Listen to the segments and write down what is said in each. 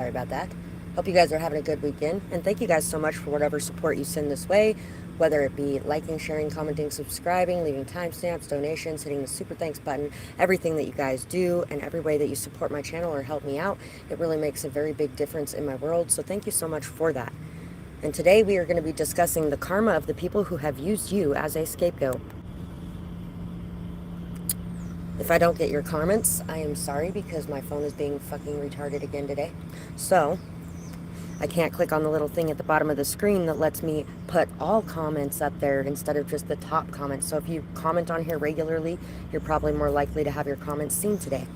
Sorry about that. Hope you guys are having a good weekend. And thank you guys so much for whatever support you send this way, whether it be liking, sharing, commenting, subscribing, leaving timestamps, donations, hitting the super thanks button, everything that you guys do, and every way that you support my channel or help me out. It really makes a very big difference in my world. So thank you so much for that. And today we are going to be discussing the karma of the people who have used you as a scapegoat. If I don't get your comments, I am sorry because my phone is being fucking retarded again today. So, I can't click on the little thing at the bottom of the screen that lets me put all comments up there instead of just the top comments. So if you comment on here regularly, you're probably more likely to have your comments seen today.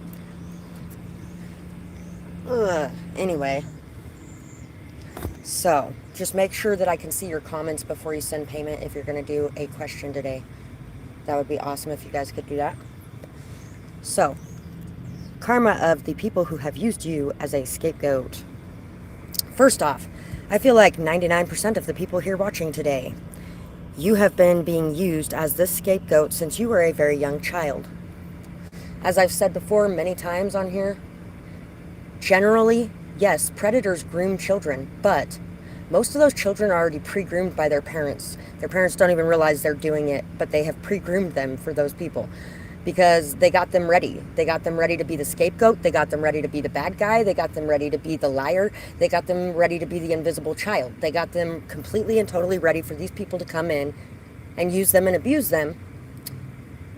Anyway, so just make sure that I can see your comments before you send payment if you're going to do a question today. That would be awesome if you guys could do that. So, karma of the people who have used you as a scapegoat. First off, I feel like 99% of the people here watching today, you have been being used as this scapegoat since you were a very young child. As I've said before many times on here, generally, yes, predators groom children, but most of those children are already pre-groomed by their parents. Their parents don't even realize they're doing it, but they have pre-groomed them for those people. Because they got them ready. They got them ready to be the scapegoat. They got them ready to be the bad guy. They got them ready to be the liar. They got them ready to be the invisible child. They got them completely and totally ready for these people to come in and use them and abuse them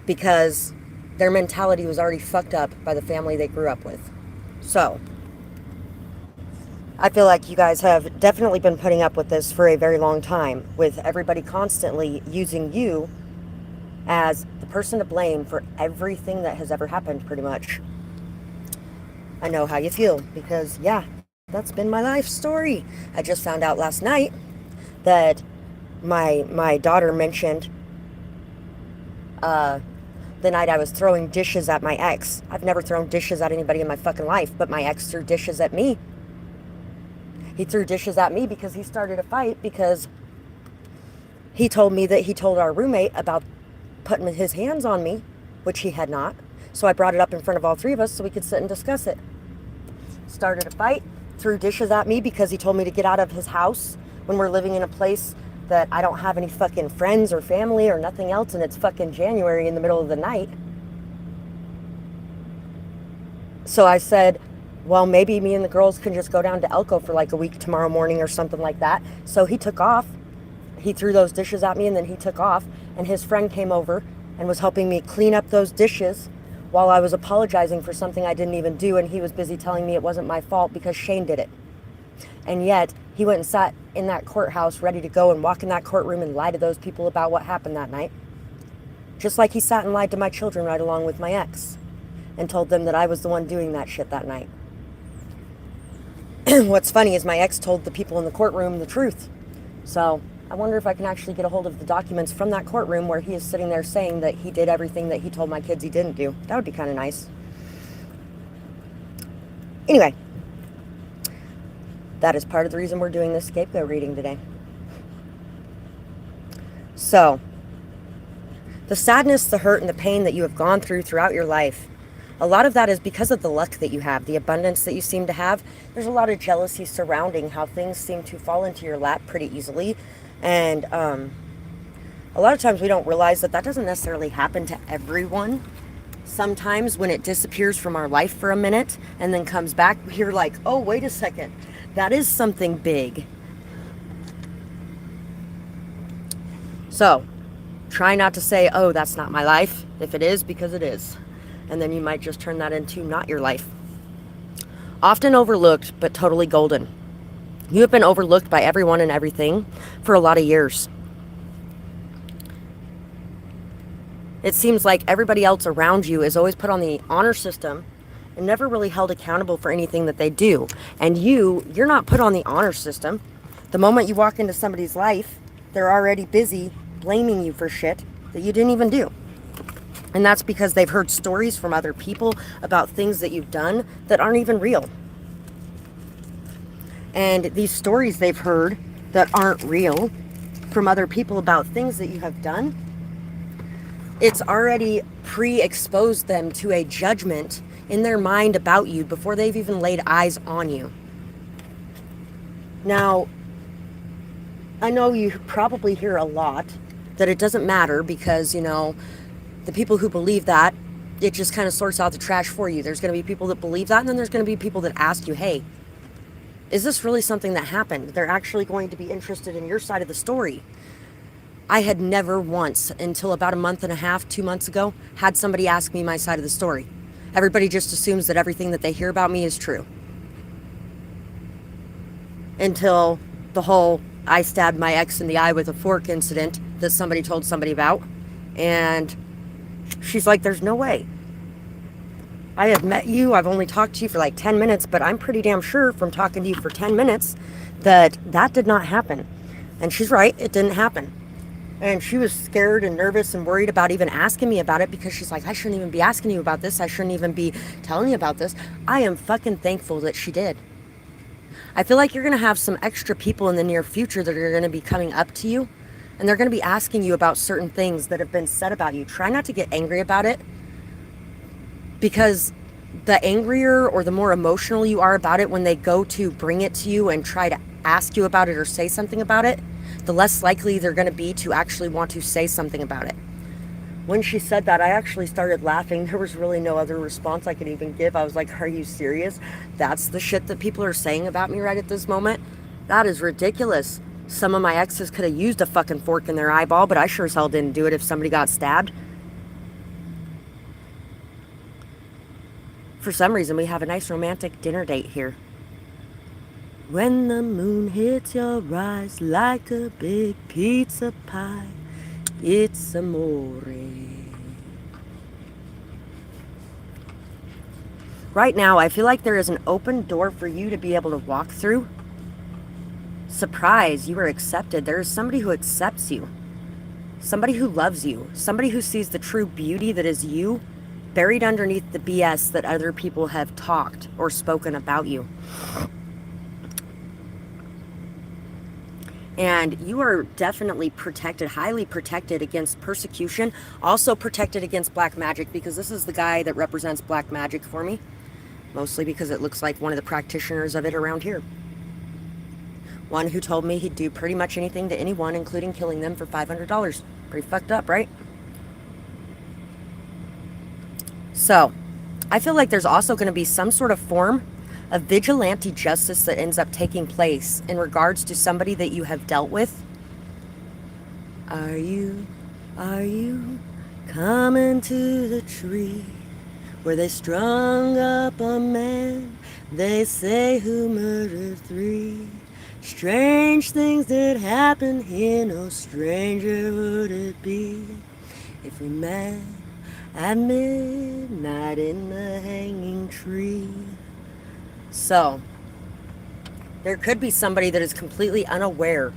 because their mentality was already fucked up by the family they grew up with. So, I feel like you guys have definitely been putting up with this for a very long time, with everybody constantly using you as the person to blame for everything that has ever happened, pretty much. I know how you feel, because, yeah, that's been my life story. I just found out last night that my daughter mentioned the night I was throwing dishes at my ex. I've never thrown dishes at anybody in my fucking life, but my ex threw dishes at me. He threw dishes at me because he started a fight because he told me that he told our roommate about putting his hands on me, which he had not. So I brought it up in front of all three of us so we could sit and discuss it. Started a fight, threw dishes at me because he told me to get out of his house when we're living in a place that I don't have any fucking friends or family or nothing else, and it's fucking January in the middle of the night. So I said, well, maybe me and the girls can just go down to Elko for like a week tomorrow morning or something like that. So he took off. He threw those dishes at me and then he took off, and his friend came over and was helping me clean up those dishes while I was apologizing for something I didn't even do, and he was busy telling me it wasn't my fault because Shane did it. And yet he went and sat in that courthouse ready to go and walk in that courtroom and lie to those people about what happened that night. Just like he sat and lied to my children right along with my ex and told them that I was the one doing that shit that night. What's funny is my ex told the people in the courtroom the truth. So I wonder if I can actually get a hold of the documents from that courtroom where he is sitting there saying that he did everything that he told my kids he didn't do. That would be kind of nice. Anyway, that is part of the reason we're doing this scapegoat reading today. So, the sadness, the hurt, and the pain that you have gone through throughout your life, a lot of that is because of the luck that you have, the abundance that you seem to have. There's a lot of jealousy surrounding how things seem to fall into your lap pretty easily. And a lot of times we don't realize that that doesn't necessarily happen to everyone. Sometimes when it disappears from our life for a minute and then comes back, you're like, oh, wait a second, that is something big. So, try not to say, oh, that's not my life, if it is, because it is. And then you might just turn that into not your life. Often overlooked, but totally golden. You have been overlooked by everyone and everything for a lot of years. It seems like everybody else around you is always put on the honor system and never really held accountable for anything that they do. And you're not put on the honor system. The moment you walk into somebody's life, they're already busy blaming you for shit that you didn't even do. And that's because they've heard stories from other people about things that you've done that aren't even real. And these stories they've heard that aren't real from other people about things that you have done, it's already pre-exposed them to a judgment in their mind about you before they've even laid eyes on you. Now, I know you probably hear a lot that it doesn't matter because, you know, the people who believe that, it just kind of sorts out the trash for you. There's going to be people that believe that, and then there's going to be people that ask you, hey, is this really something that happened? They're actually going to be interested in your side of the story. I had never once, until about a month and a half, 2 months ago, had somebody ask me my side of the story. Everybody just assumes that everything that they hear about me is true. Until the whole I stabbed my ex in the eye with a fork incident that somebody told somebody about. And she's like, there's no way. I have met you. I've only talked to you for like 10 minutes, but I'm pretty damn sure from talking to you for 10 minutes that that did not happen. And she's right. It didn't happen. And she was scared and nervous and worried about even asking me about it because she's like, I shouldn't even be asking you about this. I shouldn't even be telling you about this. I am fucking thankful that she did. I feel like you're going to have some extra people in the near future that are going to be coming up to you, and they're going to be asking you about certain things that have been said about you. Try not to get angry about it, because the angrier or the more emotional you are about it when they go to bring it to you and try to ask you about it or say something about it, the less likely they're going to be to actually want to say something about it. When she said that, I actually started laughing. There was really no other response I could even give. I was like, are you serious? That's the shit that people are saying about me right at this moment? That is ridiculous. Some of my exes could have used a fucking fork in their eyeball, but I sure as hell didn't do it if somebody got stabbed. For some reason, we have a nice romantic dinner date here. When the moon hits your eyes like a big pizza pie, it's amore. Right now, I feel like there is an open door for you to be able to walk through. Surprise, you are accepted. There is somebody who accepts you. Somebody who loves you. Somebody who sees the true beauty that is you, buried underneath the BS that other people have talked or spoken about you. And you are definitely protected, highly protected against persecution, also protected against black magic, because this is the guy that represents black magic for me, mostly because it looks like one of the practitioners of it around here. One who told me he'd do pretty much anything to anyone, including killing them for $500. Pretty fucked up, right? So, I feel like there's also going to be some sort of form of vigilante justice that ends up taking place in regards to somebody that you have dealt with. Are you coming to the tree where they strung up a man, they say, who murdered 3? Strange things that happen here, no stranger would it be if we met at midnight in the hanging tree. So, there could be somebody that is completely unaware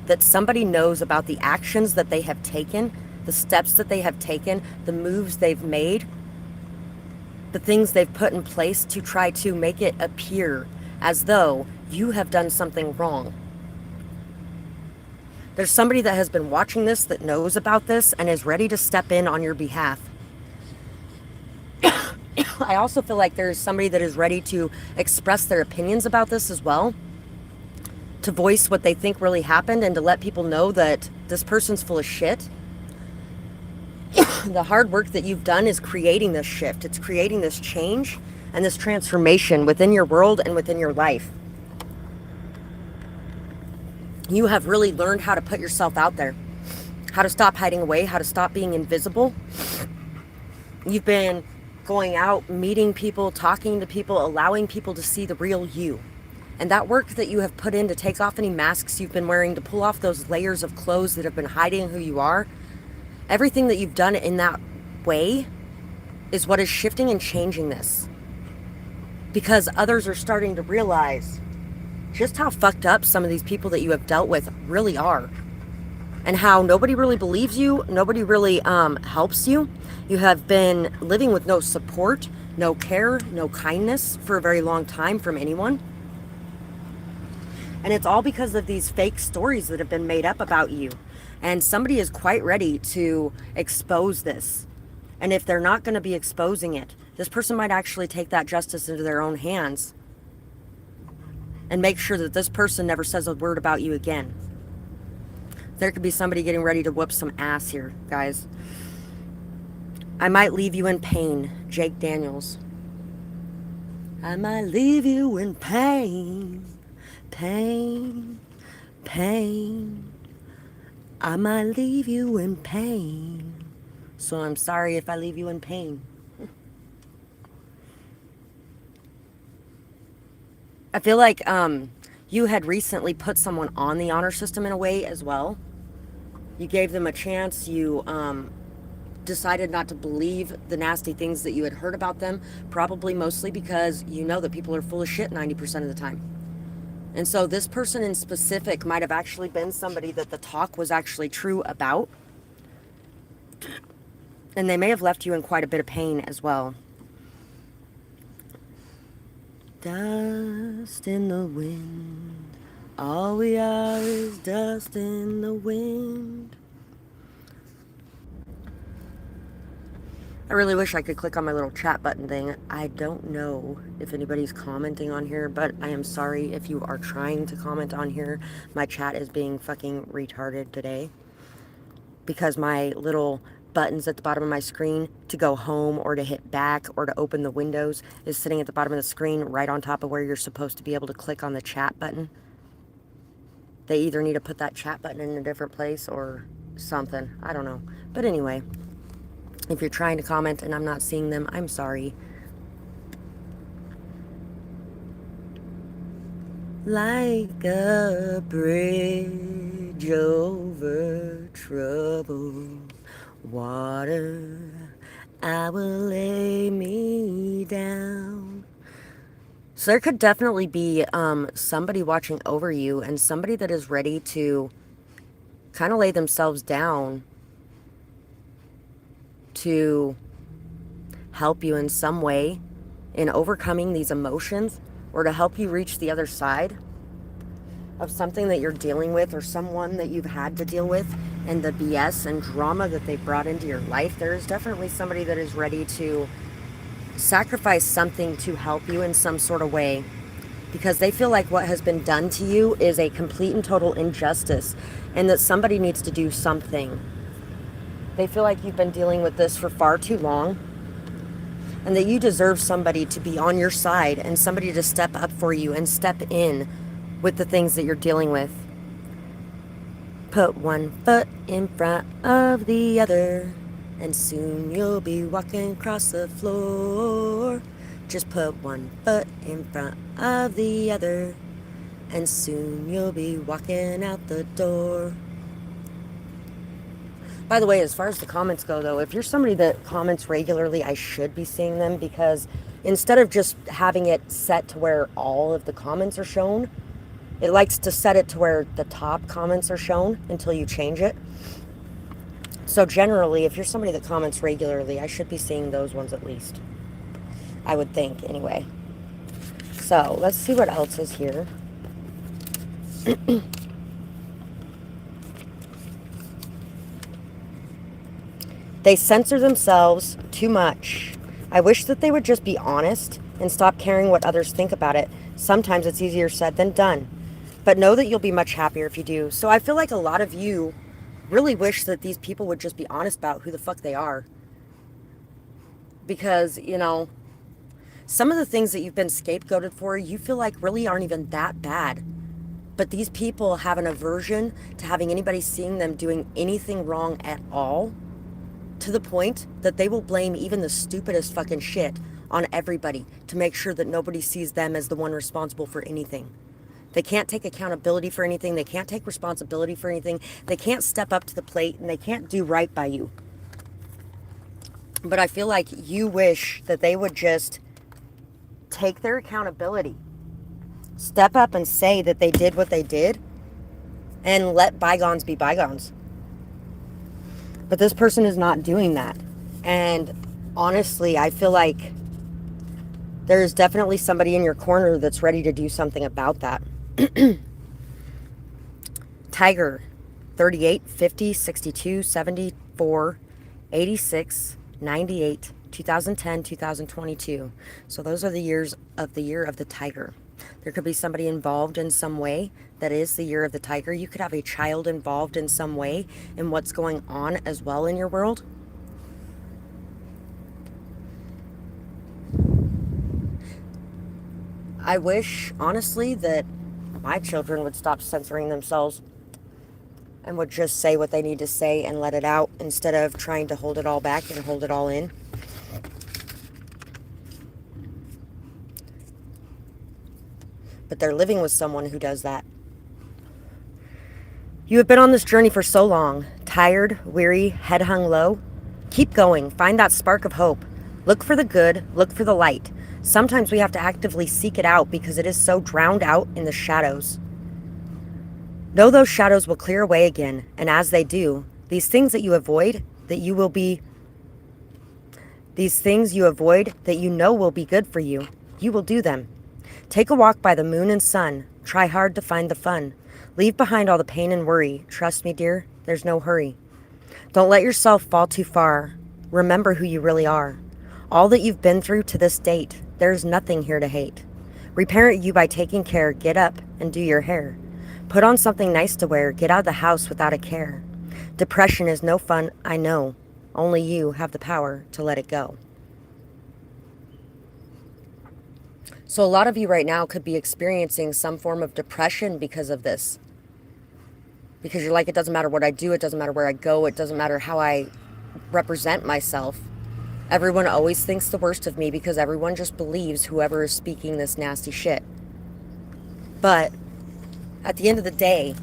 that somebody knows about the actions that they have taken, the steps that they have taken, the moves they've made, the things they've put in place to try to make it appear as though you have done something wrong. There's somebody that has been watching this, that knows about this, and is ready to step in on your behalf. I also feel like there's somebody that is ready to express their opinions about this as well, to voice what they think really happened and to let people know that this person's full of shit. The hard work that you've done is creating this shift. It's creating this change and this transformation within your world and within your life. You have really learned how to put yourself out there, how to stop hiding away, how to stop being invisible. You've been going out, meeting people, talking to people, allowing people to see the real you. And that work that you have put in to take off any masks you've been wearing, to pull off those layers of clothes that have been hiding who you are, everything that you've done in that way is what is shifting and changing this. Because others are starting to realize just how fucked up some of these people that you have dealt with really are. And how nobody really believes you, nobody really helps you. You have been living with no support, no care, no kindness for a very long time from anyone. And it's all because of these fake stories that have been made up about you. And somebody is quite ready to expose this. And if they're not going to be exposing it, this person might actually take that justice into their own hands and make sure that this person never says a word about you again. There could be somebody getting ready to whoop some ass here, guys. I might leave you in pain, Jake Daniels. I might leave you in pain, pain, pain. I might leave you in pain. So I'm sorry if I leave you in pain. I feel like you had recently put someone on the honor system in a way as well. You gave them a chance. You decided not to believe the nasty things that you had heard about them, probably mostly because you know that people are full of shit 90% of the time. And so this person in specific might have actually been somebody that the talk was actually true about. And they may have left you in quite a bit of pain as well. Dust in the wind. All we are is dust in the wind. I really wish I could click on my little chat button thing. I don't know if anybody's commenting on here, but I am sorry if you are trying to comment on here. My chat is being fucking retarded today because my little buttons at the bottom of my screen to go home or to hit back or to open the windows is sitting at the bottom of the screen right on top of where you're supposed to be able to click on the chat button. They either need to put that chat button in a different place or something. I don't know. But anyway, if you're trying to comment and I'm not seeing them, I'm sorry. Like a bridge over troubled water, I will lay me down. So there could definitely be somebody watching over you and somebody that is ready to kind of lay themselves down to help you in some way in overcoming these emotions or to help you reach the other side of something that you're dealing with or someone that you've had to deal with and the BS and drama that they brought into your life. There is definitely somebody that is ready to sacrifice something to help you in some sort of way because they feel like what has been done to you is a complete and total injustice and that somebody needs to do something. They feel like you've been dealing with this for far too long and that you deserve somebody to be on your side and somebody to step up for you and step in with the things that you're dealing with. Put one foot in front of the other and soon you'll be walking across the floor. Just put one foot in front of the other and soon you'll be walking out the door. By the way, as far as the comments go, though, if you're somebody that comments regularly, I should be seeing them because instead of just having it set to where all of the comments are shown, it likes to set it to where the top comments are shown until you change it. So generally, if you're somebody that comments regularly, I should be seeing those ones at least. I would think, anyway. So, let's see what else is here. They censor themselves too much. I wish that they would just be honest and stop caring what others think about it. Sometimes it's easier said than done. But know that you'll be much happier if you do. So I feel like a lot of you really wish that these people would just be honest about who the fuck they are. Because, you know, some of the things that you've been scapegoated for, you feel like really aren't even that bad. But these people have an aversion to having anybody seeing them doing anything wrong at all, to the point that they will blame even the stupidest fucking shit on everybody to make sure that nobody sees them as the one responsible for anything. They can't take accountability for anything. They can't take responsibility for anything. They can't step up to the plate and they can't do right by you. But I feel like you wish that they would just take their accountability, step up and say that they did what they did, and let bygones be bygones. But this person is not doing that. And honestly, I feel like there's definitely somebody in your corner that's ready to do something about that. Tiger, 38, 50, 62, 74, 86, 98, 2010, 2022. So those are the years of the year of the tiger. There could be somebody involved in some way. That is the year of the tiger. You could have a child involved in some way in what's going on as well in your world. I wish, honestly, that my children would stop censoring themselves and would just say what they need to say and let it out instead of trying to hold it all back and hold it all in. But they're living with someone who does that. You have been on this journey for so long, tired, weary, head hung low. Keep going. Find that spark of hope. Look for the good. Look for the light. Sometimes we have to actively seek it out because it is so drowned out in the shadows. Know those shadows will clear away again, and as they do, these things you avoid that you know will be good for you, you will do them. Take a walk by the moon and sun. Try hard to find the fun. Leave behind all the pain and worry. Trust me, dear, there's no hurry. Don't let yourself fall too far. Remember who you really are. All that you've been through to this date, there's nothing here to hate. Reparent you by taking care. Get up and do your hair. Put on something nice to wear. Get out of the house without a care. Depression is no fun, I know. Only you have the power to let it go. So a lot of you right now could be experiencing some form of depression because of this. Because you're like, it doesn't matter what I do, it doesn't matter where I go, it doesn't matter how I represent myself. Everyone always thinks the worst of me because everyone just believes whoever is speaking this nasty shit. But at the end of the day,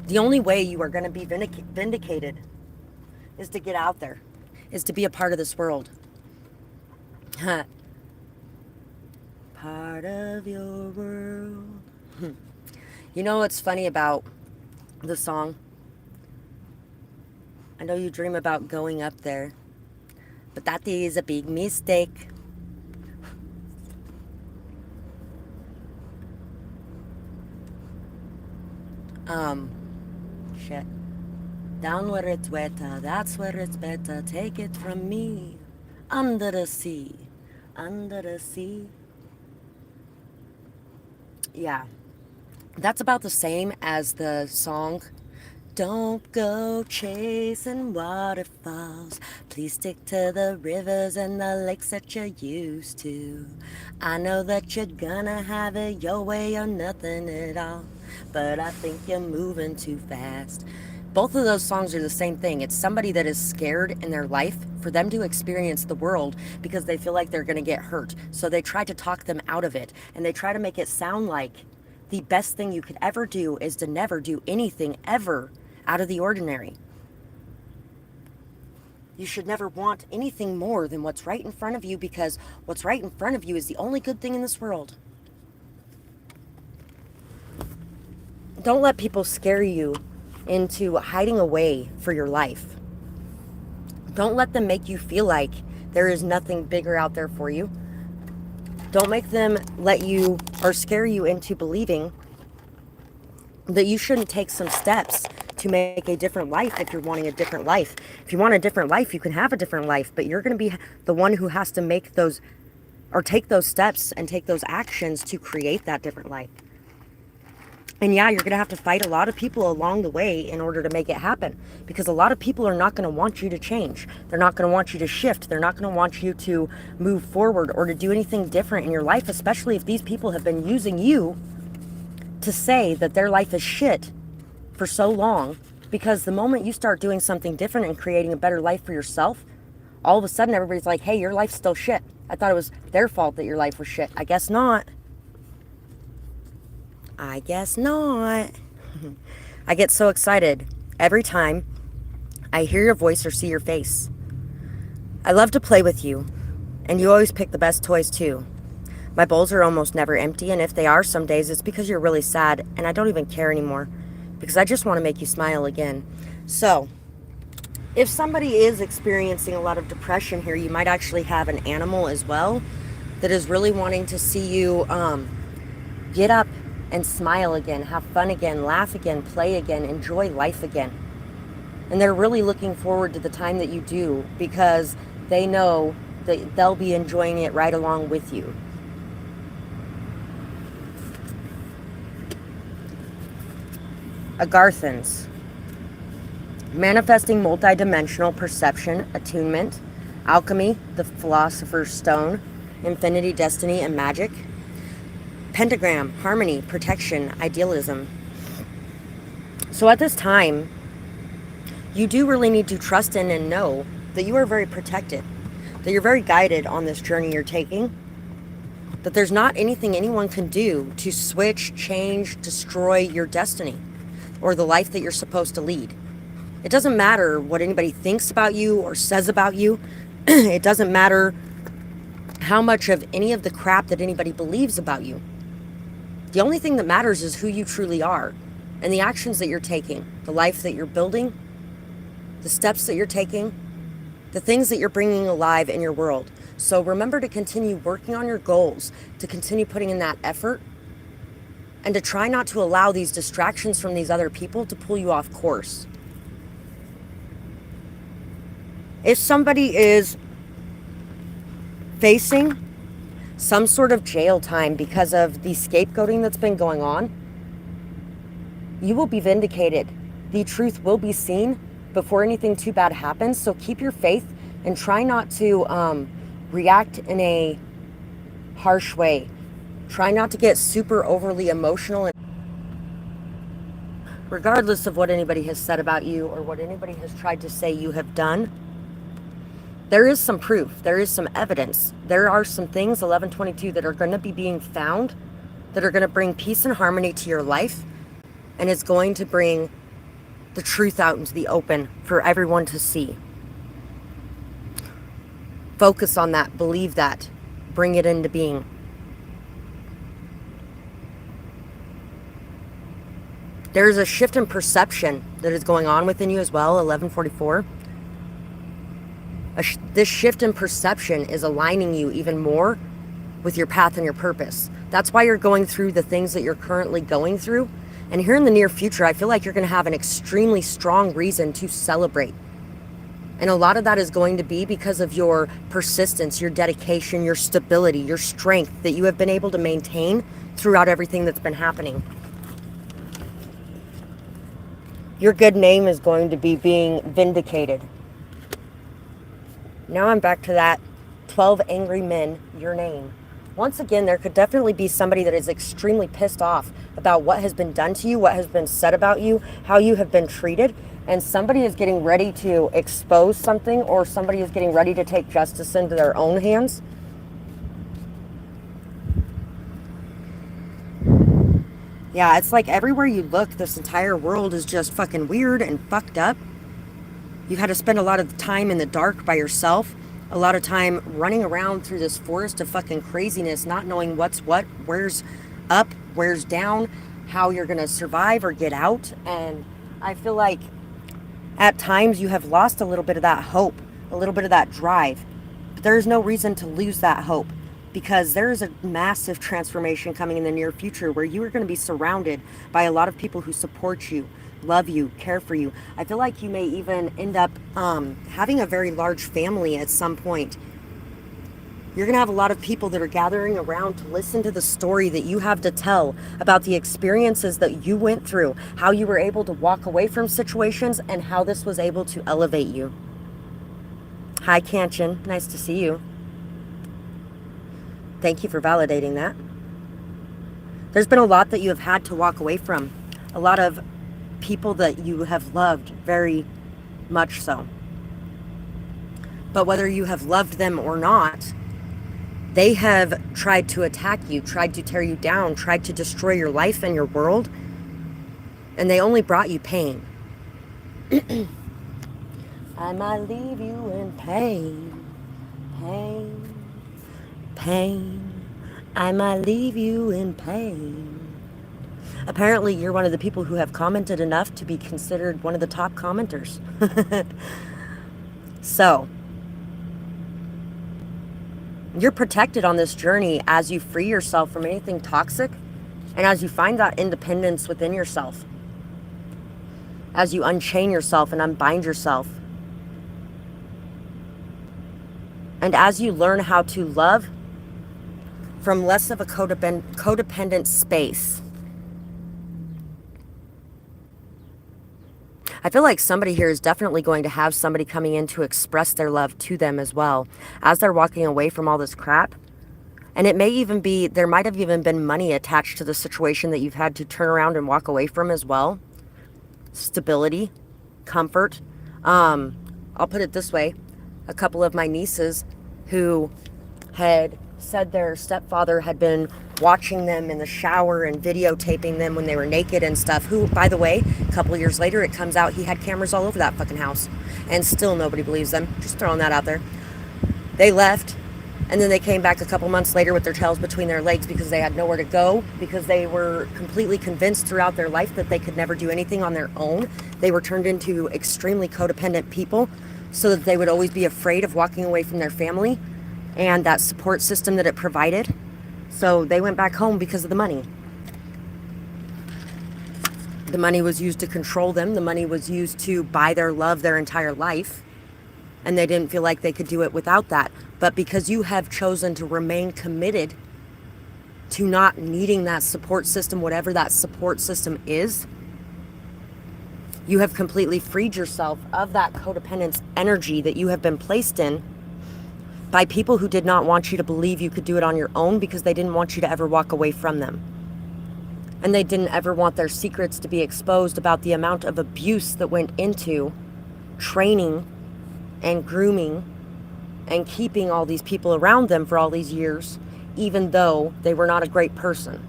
the only way you are going to be vindicated is to get out there, is to be a part of this world. Part of your world. You know what's funny about the song? I know you dream about going up there, but that is a big mistake. Shit. Down where it's wetter, that's where it's better. Take it from me. Under the sea. Under the sea. Yeah. That's about the same as the song, don't go chasing waterfalls. Please stick to the rivers and the lakes that you're used to. I know that you're gonna have it your way or nothing at all, but I think you're moving too fast. Both of those songs are the same thing. It's somebody that is scared in their life for them to experience the world because they feel like they're going to get hurt. So they try to talk them out of it, and they try to make it sound like the best thing you could ever do is to never do anything ever out of the ordinary. You should never want anything more than what's right in front of you, because what's right in front of you is the only good thing in this world. Don't let people scare you into hiding away for your life. Don't let them make you feel like there is nothing bigger out there for you. Don't make them let you or scare you into believing that you shouldn't take some steps to make a different life if you're wanting a different life. If you want a different life, you can have a different life, but you're going to be the one who has to make those or take those steps and take those actions to create that different life. And yeah, you're going to have to fight a lot of people along the way in order to make it happen, because a lot of people are not going to want you to change. They're not going to want you to shift. They're not going to want you to move forward or to do anything different in your life, especially if these people have been using you to say that their life is shit for so long. Because the moment you start doing something different and creating a better life for yourself, all of a sudden everybody's like, hey, your life's still shit. I thought it was their fault that your life was shit. I guess not. I guess not. I get so excited every time I hear your voice or see your face. I love to play with you, and you always pick the best toys too. My bowls are almost never empty, and if they are some days, it's because you're really sad, and I don't even care anymore, because I just want to make you smile again. So, if somebody is experiencing a lot of depression here, you might actually have an animal as well that is really wanting to see you get up and smile again, have fun again, laugh again, play again, enjoy life again. And they're really looking forward to the time that you do, because they know that they'll be enjoying it right along with you. Agarthans. Manifesting multidimensional perception, attunement, alchemy, the philosopher's stone, infinity, destiny, and magic. Pentagram, harmony, protection, idealism. So at this time, you do really need to trust in and know that you are very protected, that you're very guided on this journey you're taking, that there's not anything anyone can do to switch, change, destroy your destiny or the life that you're supposed to lead. It doesn't matter what anybody thinks about you or says about you. It doesn't matter how much of any of the crap that anybody believes about you. The only thing that matters is who you truly are and the actions that you're taking, the life that you're building, the steps that you're taking, the things that you're bringing alive in your world. So remember to continue working on your goals, to continue putting in that effort, and to try not to allow these distractions from these other people to pull you off course. If somebody is facing some sort of jail time because of the scapegoating that's been going on, you will be vindicated. The truth will be seen before anything too bad happens. So keep your faith and try not to react in a harsh way. Try not to get super overly emotional. Regardless of what anybody has said about you or what anybody has tried to say you have done, there is some proof. There is some evidence. There are some things, 1122, that are going to be being found that are going to bring peace and harmony to your life, and it's going to bring the truth out into the open for everyone to see. Focus on that. Believe that. Bring it into being. There's a shift in perception that is going on within you as well, 1144. This shift in perception is aligning you even more with your path and your purpose. That's why you're going through the things that you're currently going through. And here in the near future, I feel like you're going to have an extremely strong reason to celebrate. And a lot of that is going to be because of your persistence, your dedication, your stability, your strength that you have been able to maintain throughout everything that's been happening. Your good name is going to be being vindicated. Now I'm back to that 12 angry men, your name. Once again, there could definitely be somebody that is extremely pissed off about what has been done to you, what has been said about you, how you have been treated, and somebody is getting ready to expose something, or somebody is getting ready to take justice into their own hands. Yeah, it's like everywhere you look, this entire world is just fucking weird and fucked up. You've had to spend a lot of time in the dark by yourself, a lot of time running around through this forest of fucking craziness, not knowing what's what, where's up, where's down, how you're going to survive or get out. And I feel like at times you have lost a little bit of that hope, a little bit of that drive. But there's no reason to lose that hope, because there's a massive transformation coming in the near future where you are going to be surrounded by a lot of people who support you, love you, care for you. I feel like you may even end up having a very large family at some point. You're going to have a lot of people that are gathering around to listen to the story that you have to tell about the experiences that you went through, how you were able to walk away from situations, and how this was able to elevate you. Hi, Kanchan. Nice to see you. Thank you for validating that. There's been a lot that you have had to walk away from. A lot of people that you have loved very much so. But whether you have loved them or not, they have tried to attack you, tried to tear you down, tried to destroy your life and your world, and they only brought you pain. I might leave you in pain, pain, pain. I might leave you in pain. Apparently, you're one of the people who have commented enough to be considered one of the top commenters. So, you're protected on this journey as you free yourself from anything toxic, and as you find that independence within yourself, as you unchain yourself and unbind yourself. And as you learn how to love from less of a codependent space, I feel like somebody here is definitely going to have somebody coming in to express their love to them as well as they're walking away from all this crap. And it may even be, there might have even been money attached to the situation that you've had to turn around and walk away from as well. Stability, comfort. I'll put it this way. A couple of my nieces who had said their stepfather had been watching them in the shower and videotaping them when they were naked and stuff, who, by the way, a couple of years later, it comes out he had cameras all over that fucking house. And still nobody believes them. Just throwing that out there. They left. And then they came back a couple months later with their tails between their legs because they had nowhere to go, because they were completely convinced throughout their life that they could never do anything on their own. They were turned into extremely codependent people so that they would always be afraid of walking away from their family and that support system that it provided. So they went back home because of the money. The money was used to control them. The money was used to buy their love their entire life. And they didn't feel like they could do it without that. But because you have chosen to remain committed to not needing that support system, whatever that support system is, you have completely freed yourself of that codependence energy that you have been placed in by people who did not want you to believe you could do it on your own, because they didn't want you to ever walk away from them. And they didn't ever want their secrets to be exposed about the amount of abuse that went into training and grooming and keeping all these people around them for all these years, even though they were not a great person.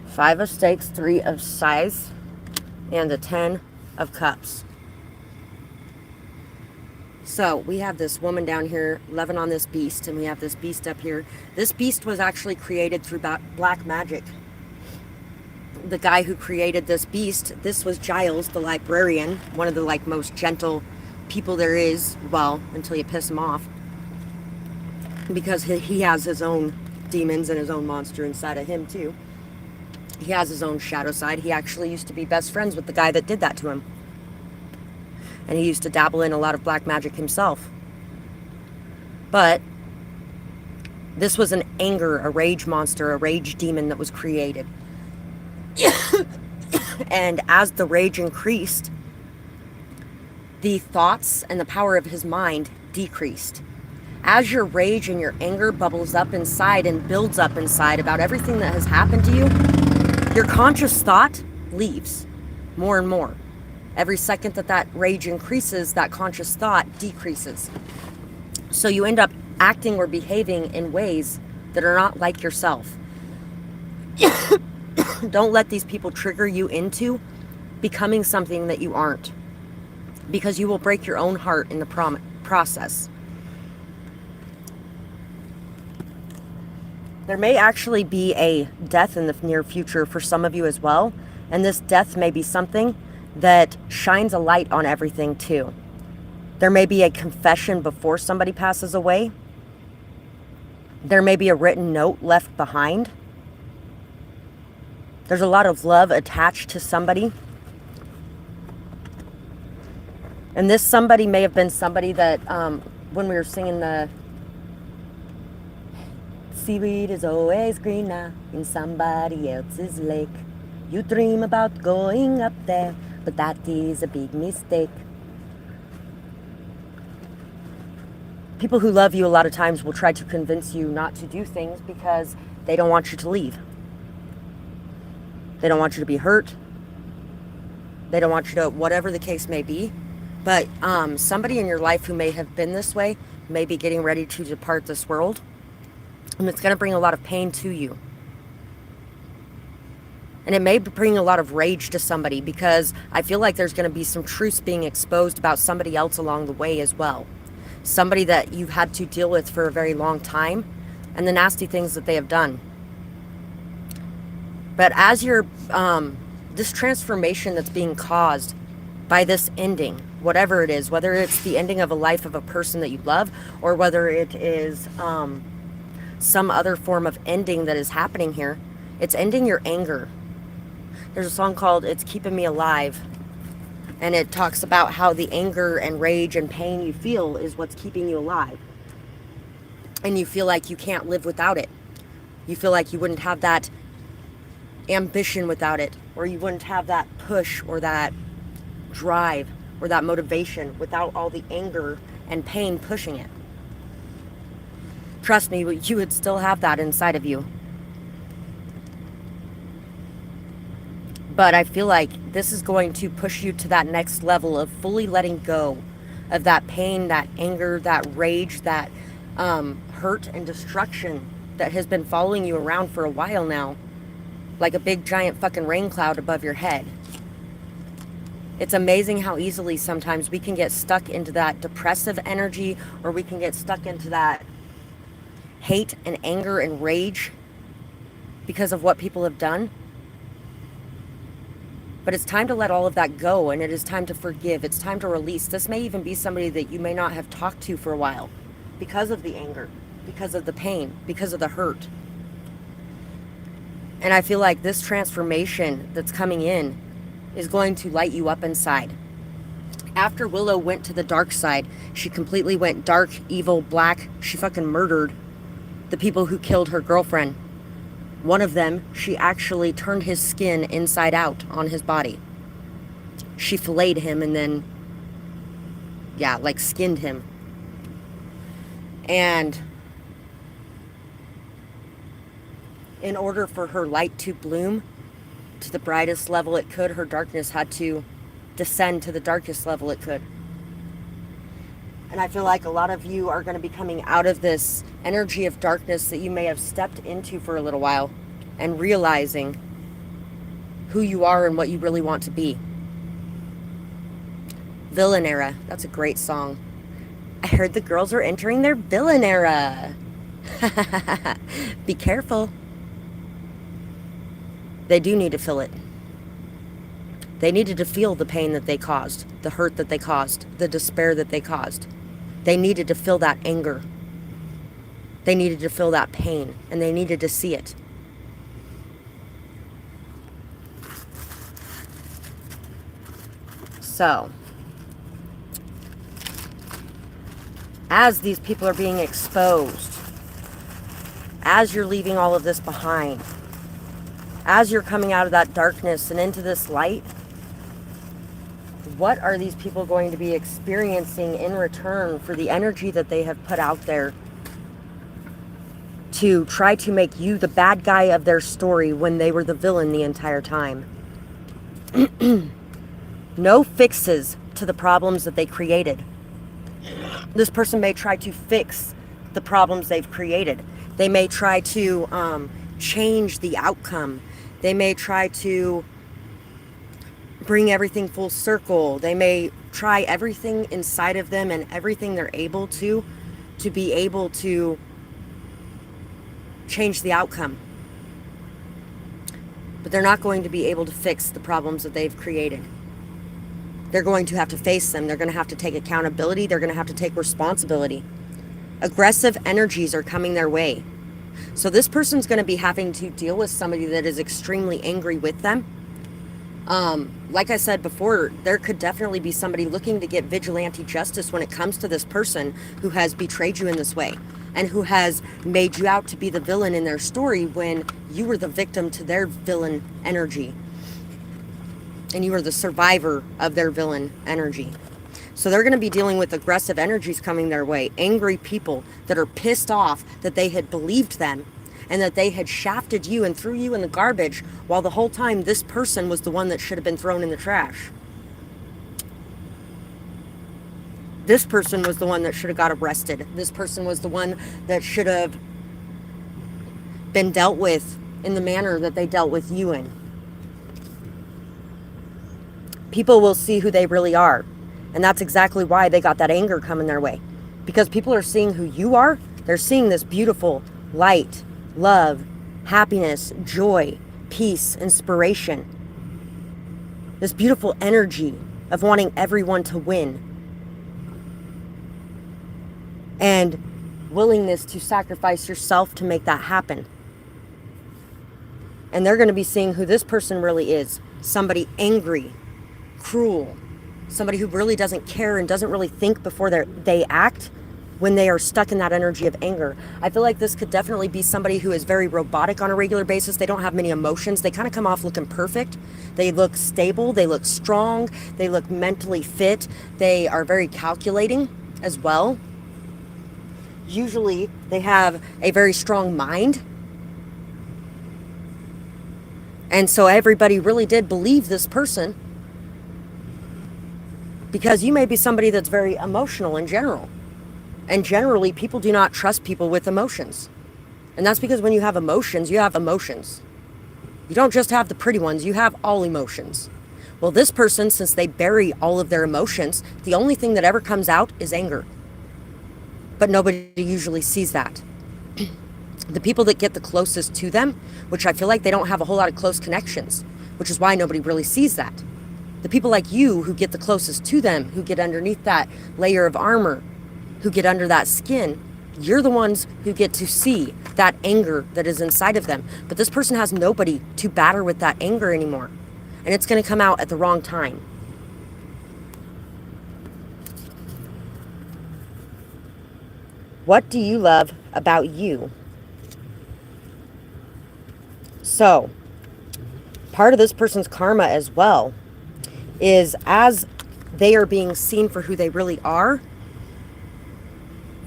Five of stakes, three of scythes, and a 10 of cups. So we have this woman down here loving on this beast, and we have this beast up here. This beast was actually created through black magic. The guy who created this beast, this was Giles, the librarian, one of the most gentle people there is, well, until you piss him off, because he has his own demons and his own monster inside of him too. He has his own shadow side. He actually used to be best friends with the guy that did that to him, and he used to dabble in a lot of black magic himself. But this was an anger, a rage monster, a rage demon that was created. And as the rage increased, the thoughts and the power of his mind decreased. As your rage and your anger bubbles up inside and builds up inside about everything that has happened to you, your conscious thought leaves more and more. Every second that rage increases, that conscious thought decreases. So you end up acting or behaving in ways that are not like yourself. Don't let these people trigger you into becoming something that you aren't, because you will break your own heart in the process. There may actually be a death in the near future for some of you as well, and this death may be something that shines a light on everything too. There may be a confession before somebody passes away. There may be a written note left behind. There's a lot of love attached to somebody. And this somebody may have been somebody that, when we were singing the seaweed is always greener in somebody else's lake. You dream about going up there, but that is a big mistake. People who love you a lot of times will try to convince you not to do things because they don't want you to leave. They don't want you to be hurt. They don't want you to, whatever the case may be. But somebody in your life who may have been this way may be getting ready to depart this world. And it's going to bring a lot of pain to you. And it may bring a lot of rage to somebody, because I feel like there's going to be some truths being exposed about somebody else along the way as well. Somebody that you've had to deal with for a very long time, and the nasty things that they have done. But as you're, this transformation that's being caused by this ending, whatever it is, whether it's the ending of a life of a person that you love, or whether it is some other form of ending that is happening here, it's ending your anger. There's a song called It's Keeping Me Alive. And it talks about how the anger and rage and pain you feel is what's keeping you alive. And you feel like you can't live without it. You feel like you wouldn't have that ambition without it, or you wouldn't have that push or that drive or that motivation without all the anger and pain pushing it. Trust me, you would still have that inside of you. But I feel like this is going to push you to that next level of fully letting go of that pain, that anger, that rage, that hurt and destruction that has been following you around for a while now, like a big giant fucking rain cloud above your head. It's amazing how easily sometimes we can get stuck into that depressive energy, or we can get stuck into that hate and anger and rage because of what people have done. But it's time to let all of that go, and it is time to forgive. It's time to release. This may even be somebody that you may not have talked to for a while because of the anger, because of the pain, because of the hurt. And I feel like this transformation that's coming in is going to light you up inside. After Willow went to the dark side, she completely went dark, evil, black. She fucking murdered the people who killed her girlfriend. One of them, she actually turned his skin inside out on his body. She filleted him and then, skinned him. And in order for her light to bloom to the brightest level it could, her darkness had to descend to the darkest level it could. And I feel like a lot of you are going to be coming out of this energy of darkness that you may have stepped into for a little while, and realizing who you are and what you really want to be. Villain era. That's a great song. I heard the girls are entering their villain era. Be careful. They do need to feel it. They needed to feel the pain that they caused, the hurt that they caused, the despair that they caused. They needed to feel that anger. They needed to feel that pain, and they needed to see it. So, as these people are being exposed, as you're leaving all of this behind, as you're coming out of that darkness and into this light, what are these people going to be experiencing in return for the energy that they have put out there to try to make you the bad guy of their story when they were the villain the entire time? No fixes to the problems that they created. This person may try to fix the problems they've created. They may try to change the outcome. They may try to bring everything full circle. They may try everything inside of them and everything they're able to be able to change the outcome. But they're not going to be able to fix the problems that they've created. They're going to have to face them. They're going to have to take accountability. They're going to have to take responsibility. Aggressive energies are coming their way. So this person's going to be having to deal with somebody that is extremely angry with them. Like I said before, there could definitely be somebody looking to get vigilante justice when it comes to this person who has betrayed you in this way and who has made you out to be the villain in their story when you were the victim to their villain energy. And you are the survivor of their villain energy. So they're going to be dealing with aggressive energies coming their way. Angry people that are pissed off that they had believed them and that they had shafted you and threw you in the garbage, while the whole time this person was the one that should have been thrown in the trash. This person was the one that should have got arrested. This person was the one that should have been dealt with in the manner that they dealt with you in. People will see who they really are. And that's exactly why they got that anger coming their way. Because people are seeing who you are. They're seeing this beautiful light, love, happiness, joy, peace, inspiration. This beautiful energy of wanting everyone to win. And willingness to sacrifice yourself to make that happen. And they're going to be seeing who this person really is. Somebody angry, cruel, Somebody who really doesn't care and doesn't really think before they act when they are stuck in that energy of anger. I feel like this could definitely be somebody who is very robotic on a regular basis. They don't have many emotions. They kind of come off looking perfect. They look stable. They look strong. They look mentally fit. They are very calculating as well. Usually they have a very strong mind. And so everybody really did believe this person, because you may be somebody that's very emotional in general. And generally, people do not trust people with emotions. And that's because when you have emotions, you have emotions. You don't just have the pretty ones, you have all emotions. Well, this person, since they bury all of their emotions, the only thing that ever comes out is anger. But nobody usually sees that. The people that get the closest to them, which I feel like they don't have a whole lot of close connections, which is why nobody really sees that. The people like you who get the closest to them, who get underneath that layer of armor, who get under that skin, you're the ones who get to see that anger that is inside of them. But this person has nobody to batter with that anger anymore. And it's going to come out at the wrong time. What do you love about you? So, part of this person's karma as well is, as they are being seen for who they really are,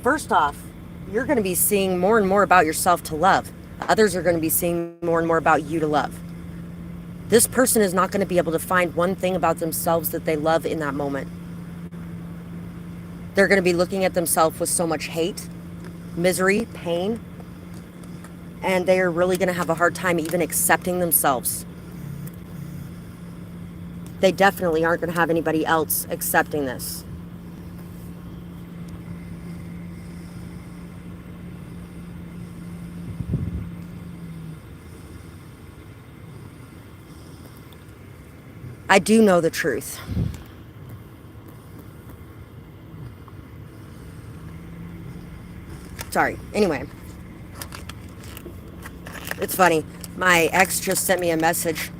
first off, you're going to be seeing more and more about yourself to love. Others are going to be seeing more and more about you to love. This person is not going to be able to find one thing about themselves that they love in that moment. They're going to be looking at themselves with so much hate, misery, pain, and they are really going to have a hard time even accepting themselves. They definitely aren't going to have anybody else accepting this. I do know the truth. Sorry. Anyway. It's funny. My ex just sent me a message.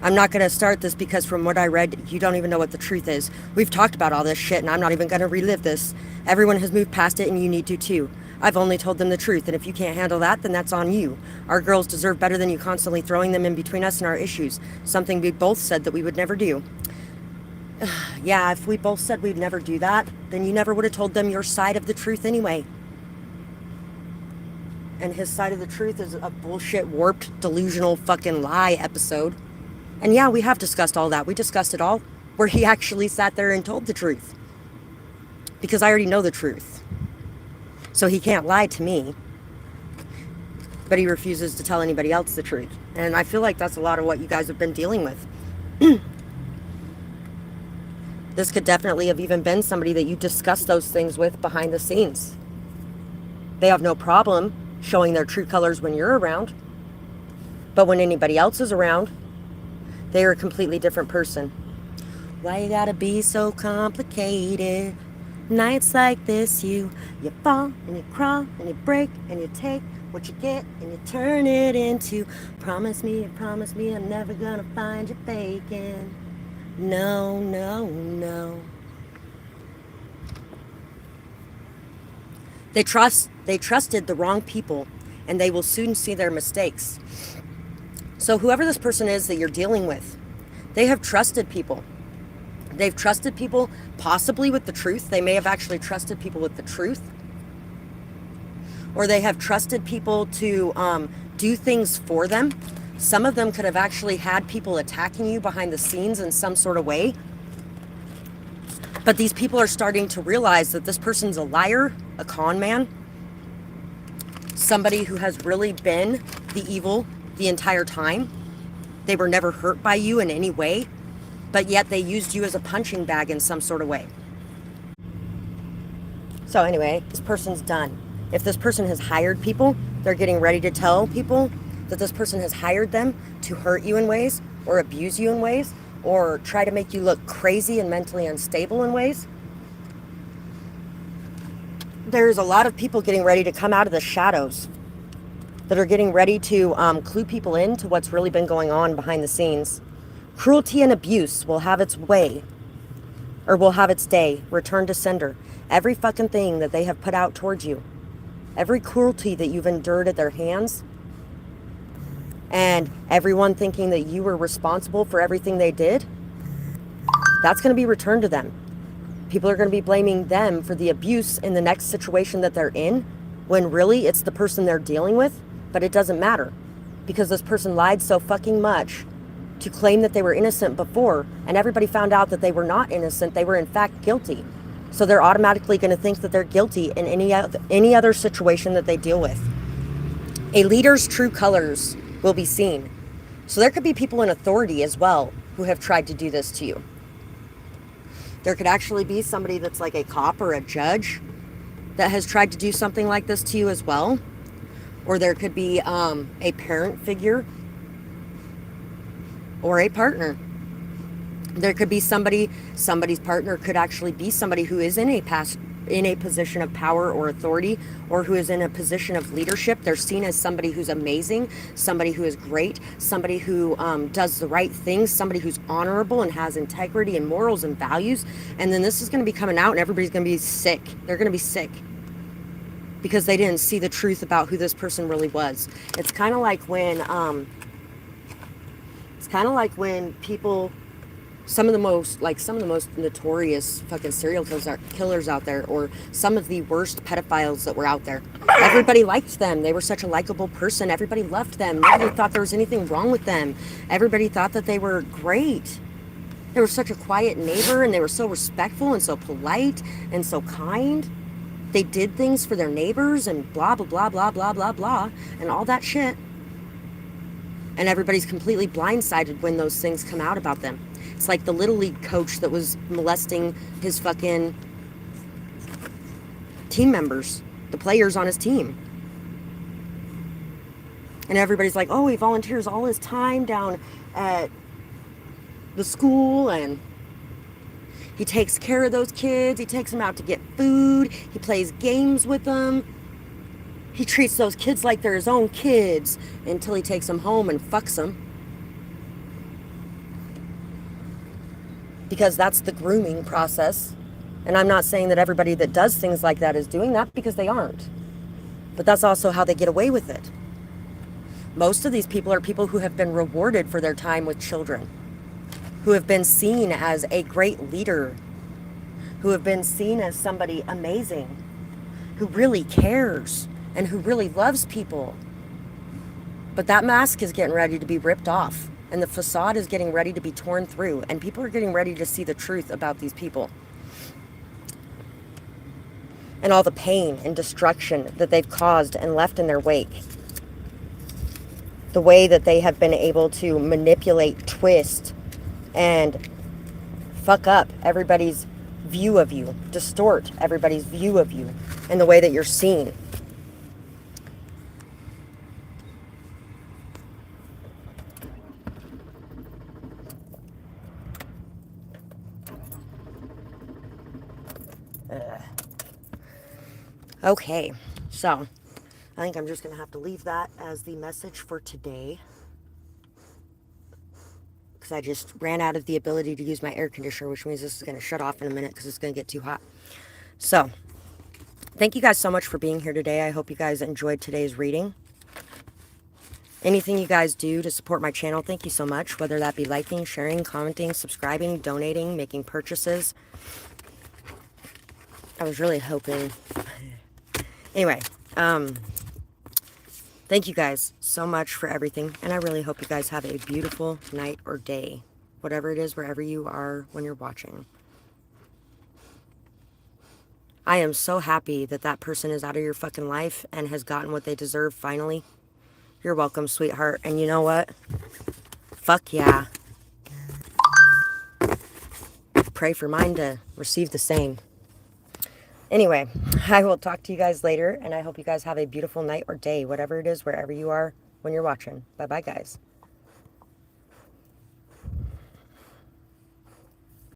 I'm not going to start this because from what I read, you don't even know what the truth is. We've talked about all this shit and I'm not even going to relive this. Everyone has moved past it and you need to too. I've only told them the truth, and if you can't handle that, then that's on you. Our girls deserve better than you constantly throwing them in between us and our issues. Something we both said that we would never do. Yeah, if we both said we'd never do that, then you never would have told them your side of the truth anyway. And his side of the truth is a bullshit, warped, delusional fucking lie episode. And yeah, we have discussed all that. We discussed it all, where he actually sat there and told the truth. Because I already know the truth. So he can't lie to me. But he refuses to tell anybody else the truth. And I feel like that's a lot of what you guys have been dealing with. This could definitely have even been somebody that you discussed those things with behind the scenes. They have no problem showing their true colors when you're around. But when anybody else is around, they are a completely different person. Why you gotta be so complicated? Nights like this, you fall and you crawl and you break and you take what you get and you turn it into promise me I'm never gonna find you faking. No, no, no. They trusted the wrong people, and they will soon see their mistakes. So whoever this person is that you're dealing with, they have trusted people. They've trusted people possibly with the truth. They may have actually trusted people with the truth. Or they have trusted people to do things for them. Some of them could have actually had people attacking you behind the scenes in some sort of way. But these people are starting to realize that this person's a liar, a con man, somebody who has really been the evil the entire time. They were never hurt by you in any way, but yet they used you as a punching bag in some sort of way. So anyway, this person's done. If this person has hired people, they're getting ready to tell people that this person has hired them to hurt you in ways, or abuse you in ways, or try to make you look crazy and mentally unstable in ways. There's a lot of people getting ready to come out of the shadows that are getting ready to clue people in to what's really been going on behind the scenes. Cruelty and abuse will have its way or will have its day, return to sender. Every fucking thing that they have put out towards you, every cruelty that you've endured at their hands, and everyone thinking that you were responsible for everything they did, that's going to be returned to them. People are going to be blaming them for the abuse in the next situation that they're in, when really it's the person they're dealing with. But it doesn't matter, because this person lied so fucking much to claim that they were innocent before, and everybody found out that they were not innocent. They were in fact guilty. So they're automatically going to think that they're guilty in any other situation that they deal with. A leader's true colors will be seen. So there could be people in authority as well who have tried to do this to you. There could actually be somebody that's like a cop or a judge that has tried to do something like this to you as well. Or there could be a parent figure or a partner. There could be somebody's partner could actually be somebody who is in a position of power or authority, or who is in a position of leadership. They're seen as somebody who's amazing, somebody who is great, somebody who does the right things, somebody who's honorable and has integrity and morals and values. And then this is going to be coming out and everybody's going to be sick. They're going to be sick because they didn't see the truth about who this person really was. It's kind of like when people, some of the most notorious fucking serial killers out there, or some of the worst pedophiles that were out there, everybody liked them. They were such a likable person. Everybody loved them. Nobody thought there was anything wrong with them. Everybody thought that they were great. They were such a quiet neighbor, and they were so respectful and so polite and so kind. They did things for their neighbors and blah, blah, blah, blah, blah, blah, blah, and all that shit. And everybody's completely blindsided when those things come out about them. It's like the Little League coach that was molesting his fucking team members, the players on his team. And everybody's like, oh, he volunteers all his time down at the school, and he takes care of those kids. He takes them out to get food. He plays games with them. He treats those kids like they're his own kids until he takes them home and fucks them. Because that's the grooming process. And I'm not saying that everybody that does things like that is doing that, because they aren't. But that's also how they get away with it. Most of these people are people who have been rewarded for their time with children, who have been seen as a great leader, who have been seen as somebody amazing, who really cares and who really loves people. But that mask is getting ready to be ripped off, and the facade is getting ready to be torn through, and people are getting ready to see the truth about these people. And all the pain and destruction that they've caused and left in their wake. The way that they have been able to manipulate, twist, and fuck up everybody's view of you, distort everybody's view of you, and the way that you're seen. Okay, so I think I'm just going to have to leave that as the message for today, because I just ran out of the ability to use my air conditioner, which means this is going to shut off in a minute because it's going to get too hot. So, thank you guys so much for being here today. I hope you guys enjoyed today's reading. Anything you guys do to support my channel, thank you so much. Whether that be liking, sharing, commenting, subscribing, donating, making purchases. I was really hoping... Anyway, thank you guys so much for everything, and I really hope you guys have a beautiful night or day, whatever it is, wherever you are when you're watching. I am so happy that that person is out of your fucking life and has gotten what they deserve finally. You're welcome, sweetheart. And you know what? Fuck yeah. Pray for mine to receive the same. Anyway, I will talk to you guys later, and I hope you guys have a beautiful night or day, whatever it is, wherever you are when you're watching. Bye-bye, guys.